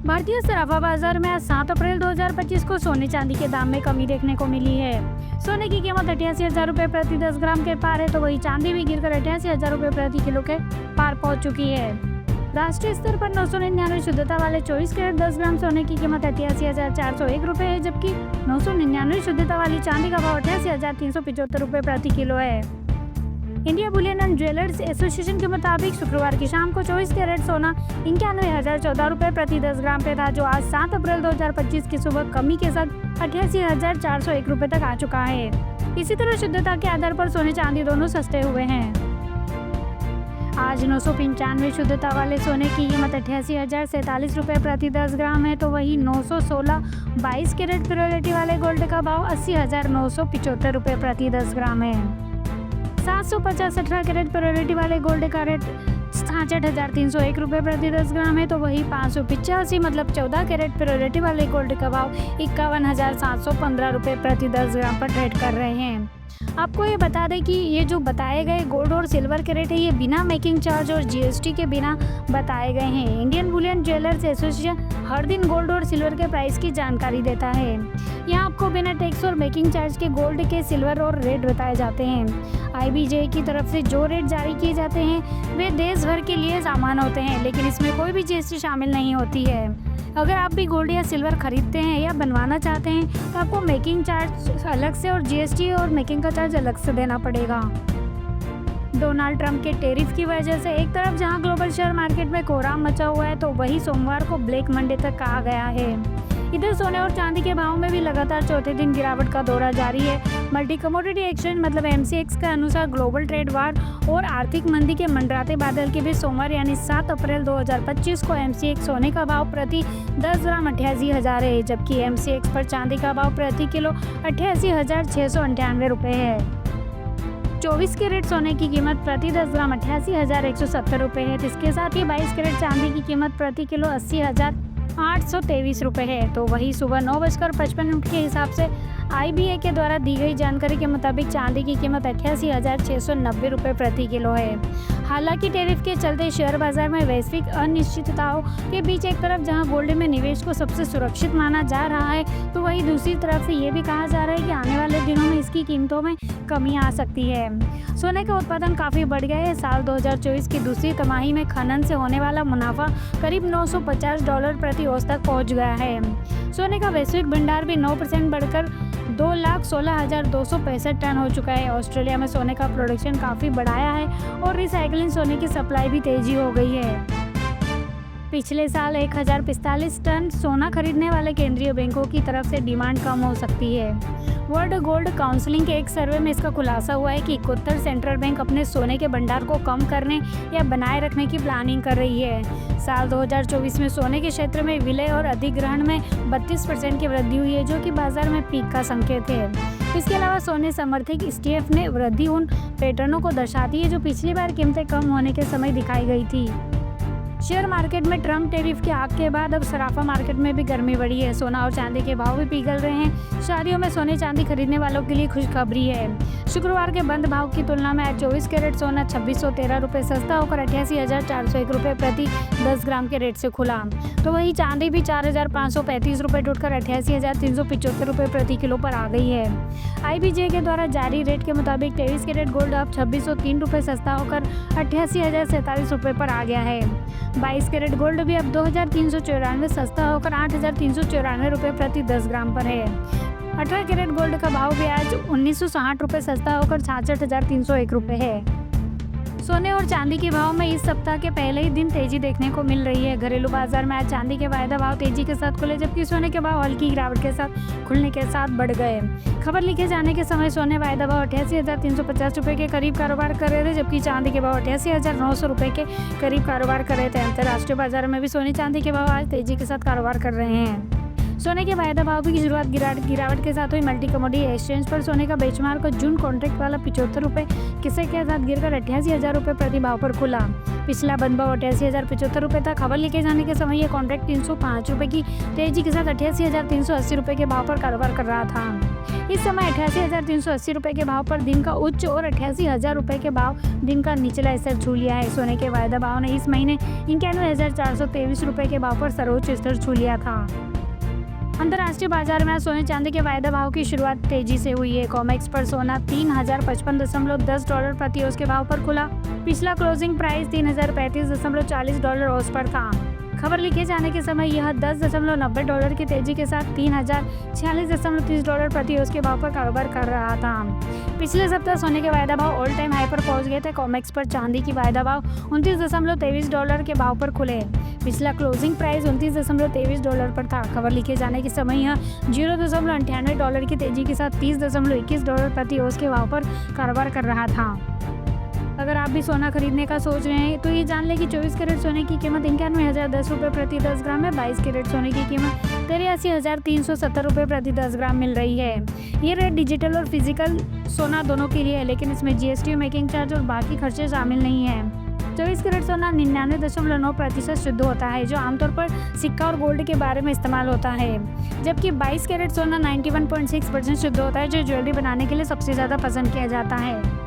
भारतीय सराफा बाजार में आज 7 अप्रैल 2025 को सोने चांदी के दाम में कमी देखने को मिली है। सोने की कीमत 88,000 रुपए प्रति 10 ग्राम के पार है, तो वही चांदी भी गिरकर 88,000 रुपए प्रति किलो के पार पहुंच चुकी है। राष्ट्रीय स्तर पर 999 शुद्धता वाले 24 कैरेट 10 ग्राम सोने की कीमत 88,401 रुपए है, जबकि 999 शुद्धता वाली चांदी का भाव 88,375 रुपए प्रति किलो है। India Boolean and jewellers association के मुताबिक शुक्रवार की शाम को 24 कैरेट सोना 91,014 रुपए प्रति 10 ग्राम पे था, जो आज 7 अप्रैल 2025 की सुबह कमी के साथ 88,401 रुपए तक आ चुका है। इसी तरह शुद्धता के आधार पर सोने चांदी दोनों सस्ते हुए हैं। आज 995 शुद्धता वाले सोने की कीमत 88,047 रुपए प्रति 10 ग्राम है, तो वही 916 22 कैरेट प्योरिटी वाले गोल्ड का भाव 80,975 रुपए प्रति 10 ग्राम है। 750 18 कैरेट प्योरिटी वाले गोल्ड का रेट 66,301 रुपए प्रति 10 ग्राम है, तो वही 585 मतलब 14 कैरेट प्योरिटी वाले गोल्ड का भाव 51,715 रुपए प्रति 10 ग्राम पर ट्रेड कर रहे हैं। आपको ये बता दें कि ये जो बताए गए गोल्ड और सिल्वर के रेट है, ये बिना मेकिंग चार्ज और जीएसटी के बिना बताए गए हैं। इंडियन बुलियन ज्वेलर्स एसोसिएशन हर दिन गोल्ड और सिल्वर के प्राइस की जानकारी देता है। यहाँ आपको बिना टैक्स और मेकिंग चार्ज के गोल्ड के सिल्वर और रेट बताए जाते हैं। आईबीजे की तरफ से जो रेट जारी किए जाते हैं वे देश भर के लिए सामान होते हैं, लेकिन इसमें कोई भी जीएसटी शामिल नहीं होती है। अगर आप भी गोल्ड या सिल्वर खरीदते हैं या बनवाना चाहते हैं तो आपको मेकिंग चार्ज अलग से और जीएसटी और मेकिंग का चार्ज अलग से देना पड़ेगा। डोनाल्ड ट्रंप के टैरिफ की वजह से एक तरफ जहां ग्लोबल शेयर मार्केट में कोहराम मचा हुआ है, तो वहीं सोमवार को ब्लैक मंडे तक कहा गया है। इधर सोने और चांदी के भाव में भी लगातार चौथे दिन गिरावट का दौरा जारी है। मल्टी कमोडिटी एक्सचेंज मतलब एमसीएक्स के अनुसार ग्लोबल ट्रेड वार और आर्थिक मंदी के मंडराते बादल के बीच सोमवार यानी 7 अप्रैल 2025 को एमसीएक्स सोने का भाव प्रति 10 ग्राम 88,000 है, जबकि एमसीएक्स पर चांदी का भाव प्रति किलो 88,698 रुपए है। 24 कैरेट सोने की कीमत प्रति 10 ग्राम 88,170 रुपए है। इसके साथ ही 22 कैरेट चांदी की कीमत प्रति किलो 80,823 रुपए है। तो वही सुबह 9:55 के हिसाब से आईबीए के द्वारा दी गई जानकारी के मुताबिक चांदी की कीमत 88,690 रुपए प्रति किलो है। हालांकि टैरिफ के चलते शेयर बाजार में वैश्विक अनिश्चितताओं के बीच एक तरफ जहां गोल्ड में निवेश को सबसे सुरक्षित माना जा रहा है, तो वहीं दूसरी तरफ से ये भी कहा जा रहा है कि आने वाले दिनों में इसकी कीमतों में कमी आ सकती है। सोने का उत्पादन काफ़ी बढ़ गया है। साल 2024 की दूसरी तिमाही में खनन से होने वाला मुनाफा करीब $950 प्रति औंस तक पहुँच गया है। सोने का वैश्विक भंडार भी 9% बढ़कर 2,16,265 टन हो चुका है। ऑस्ट्रेलिया में सोने का प्रोडक्शन काफ़ी बढ़ाया है और रिसाइकलिंग सोने की सप्लाई भी तेजी हो गई है। पिछले साल 1,045 टन सोना खरीदने वाले केंद्रीय बैंकों की तरफ से डिमांड कम हो सकती है। वर्ल्ड गोल्ड काउंसिलिंग के एक सर्वे में इसका खुलासा हुआ है कि 71 सेंट्रल बैंक अपने सोने के भंडार को कम करने या बनाए रखने की प्लानिंग कर रही है। साल 2024 में सोने के क्षेत्र में विलय और अधिग्रहण में 32% की वृद्धि हुई है, जो कि बाजार में पीक का संकेत है। इसके अलावा सोने समर्थक ETF ने वृद्धि उन पैटर्नों को दर्शाती है जो पिछली बार कीमतें कम होने के समय दिखाई गई थी। शेयर मार्केट में ट्रम्प टैरिफ की आग के बाद अब सराफा मार्केट में भी गर्मी बढ़ी है। सोना और चांदी के भाव भी पिघल रहे हैं। शादियों में सोने चांदी खरीदने वालों के लिए खुशखबरी है। शुक्रवार के बंद भाव की तुलना में आज 24 कैरेट सोना 2,613 रुपए सस्ता होकर 88,401 रुपए प्रति 10 ग्राम के रेट से खुला, तो वही चांदी भी 4,535 रुपए टूटकर 88,375 रुपए प्रति किलो पर आ गई है। आईबीजे के द्वारा जारी रेट के मुताबिक 23 कैरेट गोल्ड अब 2,603 रुपए सस्ता होकर 88,047 रुपए पर आ गया है। 22 कैरेट गोल्ड भी अब 2,394 सस्ता होकर 8,394 रुपए प्रति 10 ग्राम पर है। 18 कैरेट गोल्ड का भाव भी आज 1,960 रुपए सस्ता होकर 66,301 रुपए है। सोने और चांदी के भाव में इस सप्ताह के पहले ही दिन तेजी देखने को मिल रही है। घरेलू बाजार में आज चांदी के वायदा भाव तेजी के साथ खुले, जबकि सोने के भाव हल्की गिरावट के साथ खुलने के साथ बढ़ गए। खबर लिखे जाने के समय सोने वायदा भाव 88,350 रुपए के करीब कारोबार कर रहे थे, जबकि चांदी के भाव 88,900 रुपए के करीब कारोबार कर रहे थे। अंतर्राष्ट्रीय बाजार में भी सोने चांदी के भाव आज तेजी के साथ कारोबार कर रहे हैं। सोने के वायदा भाव की शुरुआत गिरावट के साथ हुई। मल्टी कमोडिटी एक्सचेंज पर सोने का बेंचमार्क जून कॉन्ट्रैक्ट वाला 75 रुपए किसे के साथ गिरकर 88,000 रुपए प्रति भाव पर खुला। पिछला बंद भाव 88,075 रुपये था। खबर लिखे जाने के समय यह कॉन्ट्रैक्ट 305 रुपये की तेजी के साथ 88,380 रुपये के भाव पर कारोबार कर रहा था। इस समय 88,380 रुपये के भाव पर दिन का उच्च और 88,000 रुपये के भाव दिन का निचला स्तर छू लिया है। सोने के वायदा भाव ने इस महीने 91,423 रुपये के भाव पर सर्वोच्च स्तर छू लिया था। अंतर्राष्ट्रीय बाजार में आज सोने चांदी के वायदा भाव की शुरुआत तेजी से हुई है। कॉमेक्स पर सोना $3,055.10 प्रति औंस के भाव पर खुला। पिछला क्लोजिंग प्राइस $3,035.40 औंस पर था। खबर लिखे जाने के समय यह $10.90 की तेजी के साथ $3,046.30 प्रति औंस के भाव पर कारोबार कर रहा था। पिछले सप्ताह सोने के वायदा भाव ऑल टाइम हाई पर पहुंच गए थे। कॉमेक्स पर चांदी की वायदा भाव $29.23 के भाव पर खुले। पिछला क्लोजिंग प्राइस $29.23 पर था। खबर लिखे जाने के समय यह $0.98 की तेजी के साथ $30.21 प्रति औंस के भाव पर कारोबार कर रहा था। अगर आप भी सोना खरीदने का सोच रहे हैं तो ये जान लें कि 24 कैरेट सोने की कीमत 91,010 रुपये प्रति 10 ग्राम है। 22 कैरेट सोने की कीमत 83,370 रुपये प्रति 10 ग्राम मिल रही है। ये रेट डिजिटल और फिजिकल सोना दोनों के लिए है, लेकिन इसमें GST, मेकिंग चार्ज और बाकी खर्चे शामिल नहीं हैं। 24 कैरेट सोना 99.9% शुद्ध होता है, जो आमतौर पर सिक्का और गोल्ड के बारे में इस्तेमाल होता है, जबकि 22 कैरेट सोना 91.6% शुद्ध होता है, जो ज्वेलरी बनाने के लिए सबसे ज़्यादा पसंद किया जाता है।